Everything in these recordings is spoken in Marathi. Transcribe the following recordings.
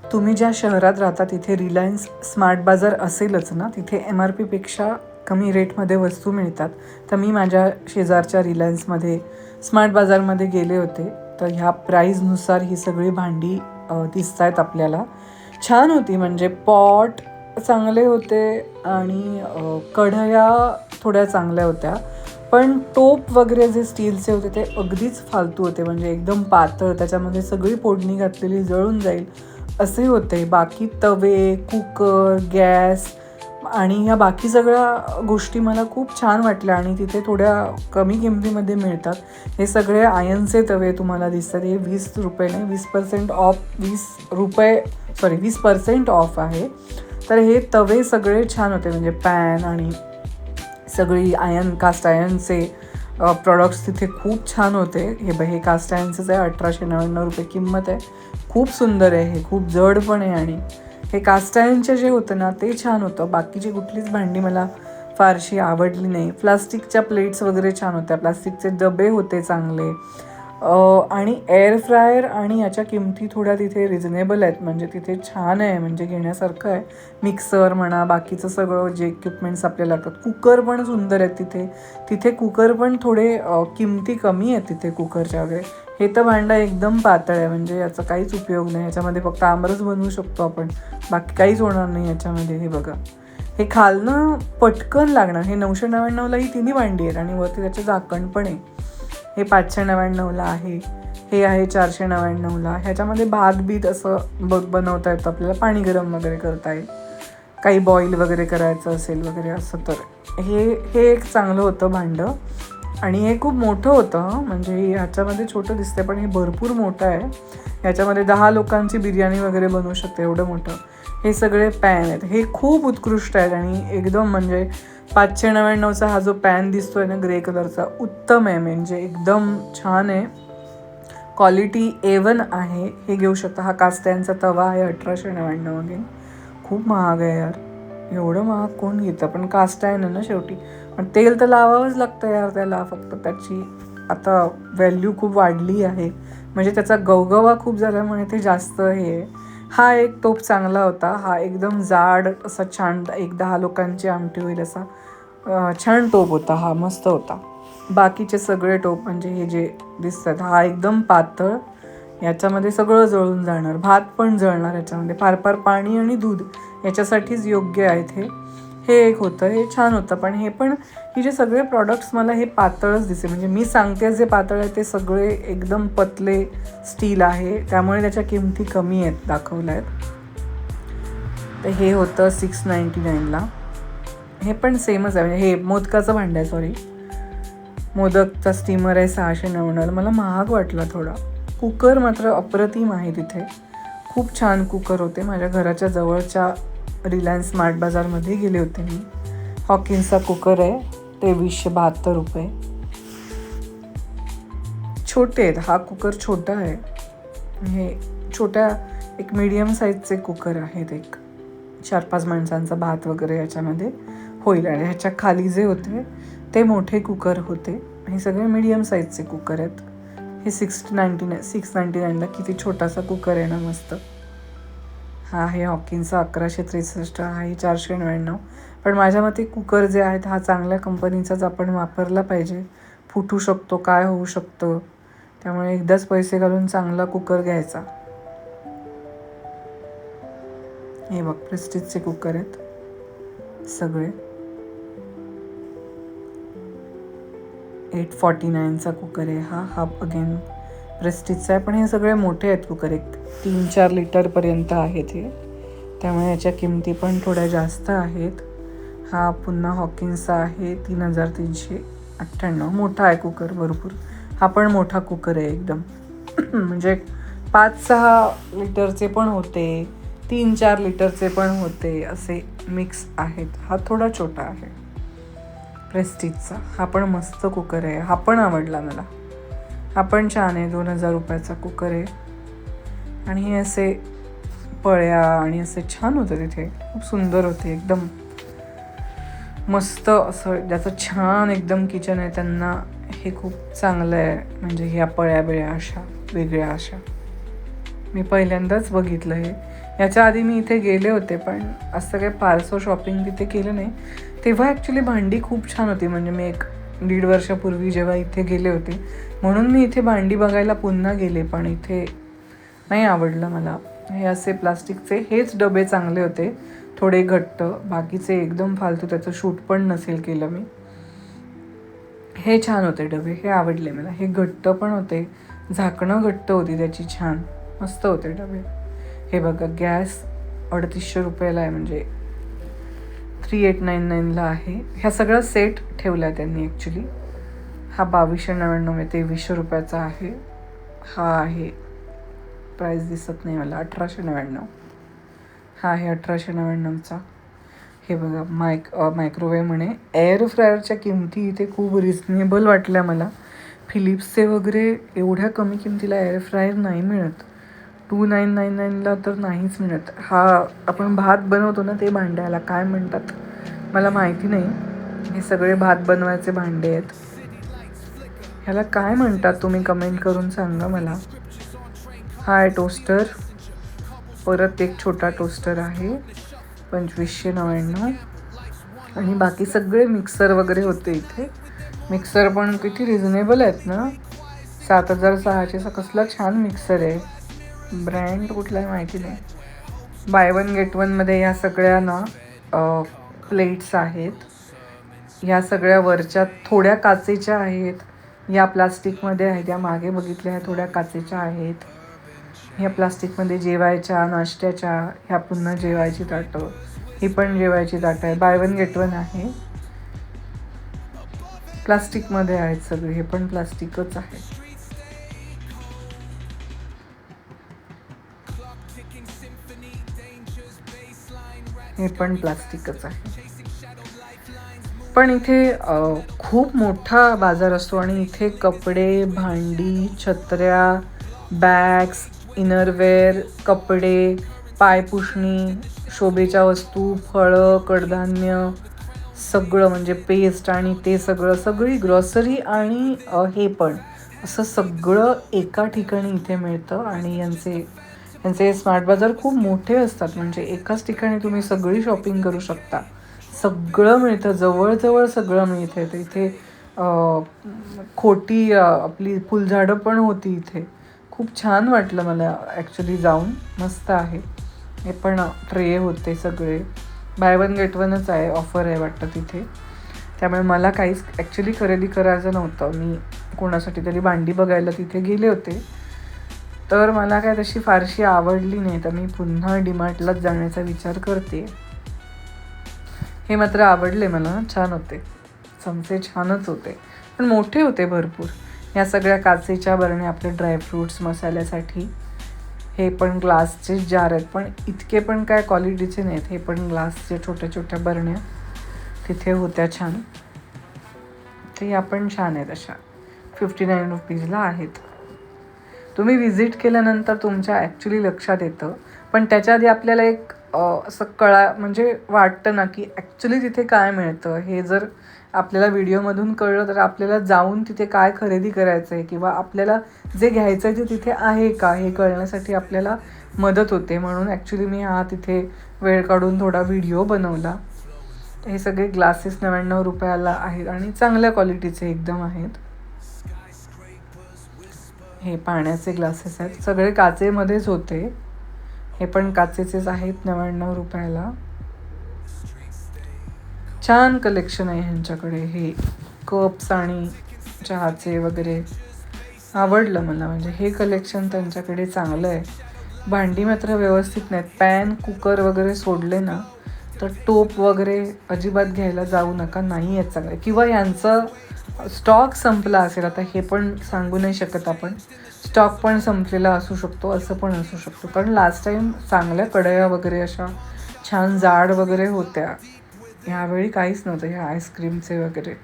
तुम्ही ज्या शहरात राहता तिथे रिलायन्स स्मार्ट बाजार असेलच ना, तिथे MRP पेक्षा कमी रेटमध्ये वस्तू मिळतात. तर मी माझ्या शेजारच्या रिलायन्समध्ये स्मार्ट बाजारमध्ये गेले होते. तर ह्या प्राईजनुसार ही सगळी भांडी दिसत आहेत आपल्याला. छान होती, म्हणजे पॉट चांगले होते आणि कढया थोड्या चांगल्या होत्या. पण टोप वगैरे जे स्टीलचे होते ते अगदीच फालतू होते, म्हणजे एकदम पातळ, त्याच्यामध्ये सगळी फोडणी घातलेली जळून जाईल असे होते. बाकी तवे, कुकर, गॅस आणि ह्या बाकी सगळ्या गोष्टी मला खूप छान वाटल्या आणि तिथे थोड्या कमी किमतीमध्ये मिळतात. हे सगळे आयनचे तवे तुम्हाला दिसतात. हे ₹20 नाही, 20% ऑफ, ₹20 20% ऑफ आहे. तर हे तवे सगळे छान होते, म्हणजे पॅन आणि सगळी कास्ट आयर्नचे प्रॉडक्ट्स तिथे खूप छान होते. हे कास्ट आयर्नचंच आहे, ₹1899 किंमत आहे. खूप सुंदर आहे, हे खूप जड पण आहे आणि हे कास्ट आयर्नचे जे होतं ना ते छान होतं. बाकीची कुठलीच भांडी मला फारशी आवडली नाही. प्लास्टिकच्या प्लेट्स वगैरे छान होत्या, प्लास्टिकचे डबे होते चांगले. आणि एअर फ्रायर आणि याच्या किमती थोड्या तिथे रिझनेबल आहेत, म्हणजे तिथे छान आहे, म्हणजे घेण्यासारखं आहे. मिक्सर म्हणा, बाकीचं सगळं जे इक्विपमेंट्स आपल्याला लागतात. कुकर पण सुंदर आहेत तिथे. तिथे कुकर पण थोडे किमती कमी आहेत तिथे कुकरच्या वगैरे. हे तर भांडं एकदम पातळ आहे, म्हणजे याचा काहीच उपयोग नाही. ह्याच्यामध्ये फक्त आमरस बनवू शकतो आपण, बाकी काहीच होणार नाही याच्यामध्ये. हे बघा, हे खालनं पटकन लागणार. हे 999ला ही तिन्ही भांडी आहेत आणि वरती त्याचे झाकण पण आहे. हे 599ला आहे, हे आहे 499ला. ह्याच्यामध्ये भात बीत असं बनवता येतं आपल्याला, पाणी गरम वगैरे करता येईल, काही बॉईल वगैरे करायचं असेल वगैरे असं. तर हे एक चांगलं होतं भांडं आणि हे खूप मोठं होतं, म्हणजे ह्याच्यामध्ये छोटं दिसतंय पण हे भरपूर मोठं आहे. ह्याच्यामध्ये 10 लोकांची बिर्याणी वगैरे बनवू शकते, एवढं मोठं. हे सगळे पॅन आहेत, हे खूप उत्कृष्ट आहेत आणि एकदम, म्हणजे 599चा हा जो पॅन दिसतोय ना ग्रे कलरचा, उत्तम आहे, म्हणजे एकदम छान आहे. क्वालिटी A1 आहे. हे घेऊ शकता. हा कास्ट आयर्नचा तवा आहे, 1899 अगेन. खूप महाग आहे यार, एवढं महाग कोण घेतं, पण कास्ट आयर्न आहे ना शेवटी. पण तेल तर लावावंच लागतं यार त्याला, फक्त त्याची आता व्हॅल्यू खूप वाढली आहे, म्हणजे त्याचा गवगवा खूप झाल्यामुळे ते जास्त हे. हा एक टोप चांगला होता, हा एकदम जाड असा छान, 10 लोकांची आमटी होईल असा छान टोप होता हा, मस्त होता. बाकीचे सगळे टोप म्हणजे हे जे दिसतात, हा एकदम पातळ, याच्यामध्ये सगळं जळून जाणार, भात पण जळणार याच्यामध्ये. फार फार पाणी आणि दूध याच्यासाठीच योग्य आहेत हे. हे एक होतं, हे छान होतं. पण हे पण, ही जे सगळे प्रॉडक्ट्स मला हे पातळच दिसे, म्हणजे मी सांगते जे पातळ आहे ते सगळे एकदम पतले स्टील आहे, त्यामुळे त्याच्या किमती कमी आहेत दाखवल्या आहेत. तर हे होतं 699ला. हे पण सेमच आहे, म्हणजे हे मोदकाचं भांडं आहे, सॉरी, मोदकचा स्टीमर आहे 699ला. मला महाग वाटला थोडा. कुकर मात्र अप्रतिम आहे तिथे, खूप छान कुकर होते. माझ्या घराच्या जवळच्या रिलायन्स स्मार्ट बाजारमध्ये गेले होते मी. हॉकिन्सचा कुकर आहे, ₹2372. छोटे आहेत, हा कुकर छोटा आहे. हे छोट्या एक मीडियम साईजचे कुकर आहेत, एक 4-5 माणसांचा भात वगैरे याच्यामध्ये होईल. आणि ह्याच्या खाली जे होते ते मोठे कुकर होते. हे सगळे मीडियम साईजचे कुकर आहेत. हे 699ला किती छोटासा कुकर आहे ना, मस्त. हा आहे हॉकिन्सचा 1163, हा आहे 499. पण माझ्या मते कुकर जे आहेत हा चांगल्या कंपनीचाच आपण वापरला पाहिजे. फुटू शकतो, काय होऊ शकतं, त्यामुळे एकदाच पैसे घालून चांगला कुकर घ्यायचा. हे बघ, प्रेस्टिजचे कुकर आहेत सगळे. 849चा कुकर आहे हा अगेन प्रेस्टिजचा आहे. पण हे सगळे मोठे आहेत कुकर, एक 3-4 लिटरपर्यंत आहेत हे, त्यामुळे याच्या किमती पण थोड्या जास्त आहेत. हा पुन्हा हॉकिन्सचा आहे, 3398. मोठा आहे कुकर भरपूर. हा पण मोठा कुकर आहे एकदम, म्हणजे 5-6 लिटरचे पण होते, 3-4 लिटरचे पण होते, असे मिक्स आहेत. हा थोडा छोटा आहे प्रेस्टिजचा. हा पण मस्त कुकर आहे, हा पण आवडला मला. हा पण छान आहे, ₹2000चा कुकर आहे. आणि हे असे पळ्या आणि असे छान होतं तिथे, खूप सुंदर होते, एकदम मस्त असं. ज्याचं छान एकदम किचन आहे त्यांना हे खूप चांगलं आहे, म्हणजे ह्या पळ्या बिळ्या अशा वेगळ्या अशा. मी पहिल्यांदाच बघितलं हे. याच्या आधी मी इथे गेले होते, पण असं काही फारसं शॉपिंग तिथे केलं नाही. तेव्हा ॲक्च्युली भांडी खूप छान होती, म्हणजे मी 1-1.5 वर्षापूर्वी जेव्हा इथे गेले होते, म्हणून मी इथे भांडी बघायला पुन्हा गेले. पण इथे नाही आवडलं मला. हे असे प्लास्टिकचे हेच डबे चांगले होते, थोडे घट्ट. बाकीचे एकदम फालतू, त्याचं शूट पण नसेल केलं मी. हे छान होते डबे, हे आवडले मला. हे घट्ट पण होते, झाकणं घट्ट होती त्याची, छान मस्त होते डबे. हे बघा, गॅस 350 रुपयाला आहे, म्हणजे 3899ला आहे. ह्या सगळा सेट ठेवला आहे त्यांनी ॲक्च्युली. हा 2299 आहे, 2300 रुपयाचा आहे. हा आहे, प्राईस दिसत नाही मला, 1899. हा आहे 1899चा. हे बघा, मायक्रोवेव्ह म्हणे. एअर फ्रायरच्या किमती इथे खूप रिजनेबल वाटल्या मला. फिलिप्सचे वगैरे एवढ्या कमी किमतीला एअर फ्रायर नाही मिळत. 2999ला तर नाहीच मिळत. हा आपण भात बनवतो ना, ते भांड्याला काय म्हणतात मला माहिती नाही. हे सगळे भात बनवायचे भांडे आहेत. ह्याला काय म्हणतात तुम्ही कमेंट करून सांगा मला. हा आहे टोस्टर. परत एक छोटा टोस्टर आहे, 2599. आणि बाकी सगळे मिक्सर वगैरे होते इथे. मिक्सर पण किती रिजनेबल आहेत ना, 7600चा कसला छान मिक्सर आहे. ब्रँड कुठला आहे माहिती नाही. बाय वन गेट वनमध्ये ह्या सगळ्या ना प्लेट्स आहेत. ह्या सगळ्या वरच्या थोड्या काचेच्या आहेत, या प्लास्टिकमध्ये आहेत. या मागे बघितल्या ह्या थोड्या काचेच्या आहेत. ह्या प्लास्टिकमध्ये जेवायच्या, नाश्त्याच्या. ह्या पुन्हा जेवायची ताटं. ही पण जेवायची ताटं आहे, बाय वन गेट वन आहे. प्लास्टिकमध्ये आहेत सगळे, हे पण प्लास्टिकच आहे. हे पण प्लास्टिकच आहे. पण इथे खूप मोठा बाजार असतो आणि इथे कपडे, भांडी, छत्र्या, बॅग्स, इनरवेअर, कपडे, पायपुसणी, शोभेच्या वस्तू, फळं, कडधान्य, सगळं म्हणजे पेस्ट आणि ते सगळी ग्रॉसरी आणि हे पण असं सगळं एका ठिकाणी इथे मिळतं. आणि यांचे स्मार्ट बाजार खूप मोठे असतात, म्हणजे एकाच ठिकाणी तुम्ही सगळी शॉपिंग करू शकता. सगळं मिळतं, जवळजवळ सगळं मिळतं. तर इथे खोटी आपली फुलझाडं पण होती इथे. खूप छान वाटलं मला ॲक्च्युली जाऊन, मस्त आहे. हे पण ट्रे होते सगळे, बाय वन गेट वनच आहे, ऑफर आहे वाटतं तिथे. त्यामुळे मला काहीच ॲक्च्युली खरेदी करायचं नव्हतं. मी कोणासाठी तरी भांडी बघायला तिथे गेले होते, तर मला काय तशी फारशी आवडली नाही, तर मी पुन्हा डीमार्टलाच जाण्याचा विचार करते. हे मात्र आवडले मला, छान होते. चमचे छानच होते, पण मोठे होते भरपूर. या सगळ्या काचेच्या बरण्या आपले ड्रायफ्रूट्स मसाल्यासाठी. हे पण ग्लासचे जार आहेत, पण इतके पण काय क्वालिटीचे नाहीत. हे पण ग्लासचे छोट्या छोट्या बरण्या तिथे होत्या छान. ते या पण छान आहेत, अशा 59 रुपीजला आहेत. तुम्ही व्हिजिट केल्यानंतर तुमच्या ॲक्च्युली लक्षात येतं, पण त्याच्या आधी आपल्याला एक असं म्हणजे वाटतं ना की ॲक्च्युली तिथे काय मिळतं. हे जर आपल्याला व्हिडिओमधून कळलं तर आपल्याला जाऊन तिथे काय खरेदी करायचं आहे किंवा आपल्याला जे घ्यायचं आहे ते तिथे आहे का, हे कळण्यासाठी आपल्याला मदत होते. म्हणून ॲक्च्युली मी तिथे वेळ काढून थोडा व्हिडिओ बनवला. हे सगळे ग्लासेस 99 रुपयाला आहेत आणि चांगल्या क्वालिटीचे एकदम आहेत. हे पाण्याचे ग्लासेस आहेत, सगळे काचेमध्येच होते. हे पण काचेचेच आहेत, 99 रुपयाला. छान कलेक्शन आहे ह्यांच्याकडे. हे कप्स आणि चहाचे वगैरे आवडलं मला, म्हणजे हे कलेक्शन त्यांच्याकडे चांगलं आहे. भांडी मात्र व्यवस्थित नाहीत. पॅन, कुकर वगैरे सोडले ना तर टोप वगैरे अजिबात घ्यायला जाऊ नका, नाही आहेत चांगले. किंवा यांचं स्टॉक संपला असेल, आता हे पण सांगू नाही शकत आपण. स्टॉक पण संपलेला असू शकतो, असं पण असू शकतो. कारण लास्ट टाईम चांगल्या कढया वगैरे अशा छान जाड वगैरे होत्या, ह्यावेळी काहीच नव्हतं. ह्या आईस्क्रीमचे वगैरे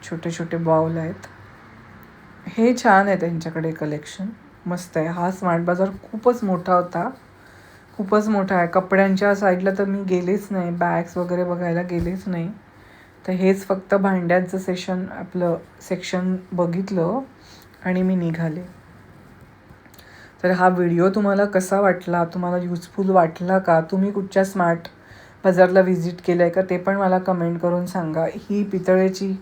छोटे छोटे बाउल आहेत. हे छान आहे त्यांच्याकडे कलेक्शन, मस्त आहे. हा स्मार्ट बाजार खूपच मोठा होता, खूपच मोठा आहे. कपड्यांच्या साईडला तर मी गेलेच नाही, बॅग्स वगैरे बघायला गेलेच नाही. तर हेच फक्त भांड्यांचं सेक्शन बघितलं आणि मी निघाले. तर हा व्हिडिओ तुम्हाला कसा वाटला, तुम्हाला युजफुल वाटला का, तुम्ही कुठच्या स्मार्ट बाजारला व्हिजिट केलं आहे का, ते पण मला कमेंट करून सांगा. ही पितळेची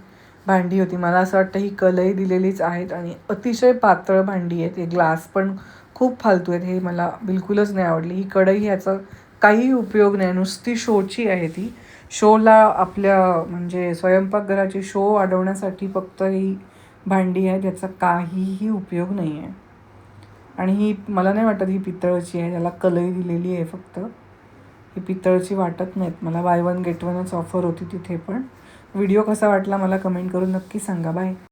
भांडी होती. मला असं वाटतं ही कलई दिलेलीच आहेत आणि अतिशय पातळ भांडी आहेत. हे ग्लास पण खूप फालतू आहेत. हे मला बिलकुलच नाही आवडली. ही कढई ह्याचा काहीही उपयोग नाही, नुसती शोची आहे ती. शोला आपल्या म्हणजे स्वयंपाकघराची शो वाढवण्यासाठी फक्त ही भांडी आहे, त्याचा काहीही उपयोग नाही आहे. आणि ही मला नाही वाटत ही पितळची आहे, त्याला कलई दिलेली आहे फक्त. ही पितळची वाटत नाहीत मला. बाय वन गेट वनच ऑफर होती तिथे पण. व्हिडिओ कसा वाटला मला कमेंट करून नक्की सांगा. बाय.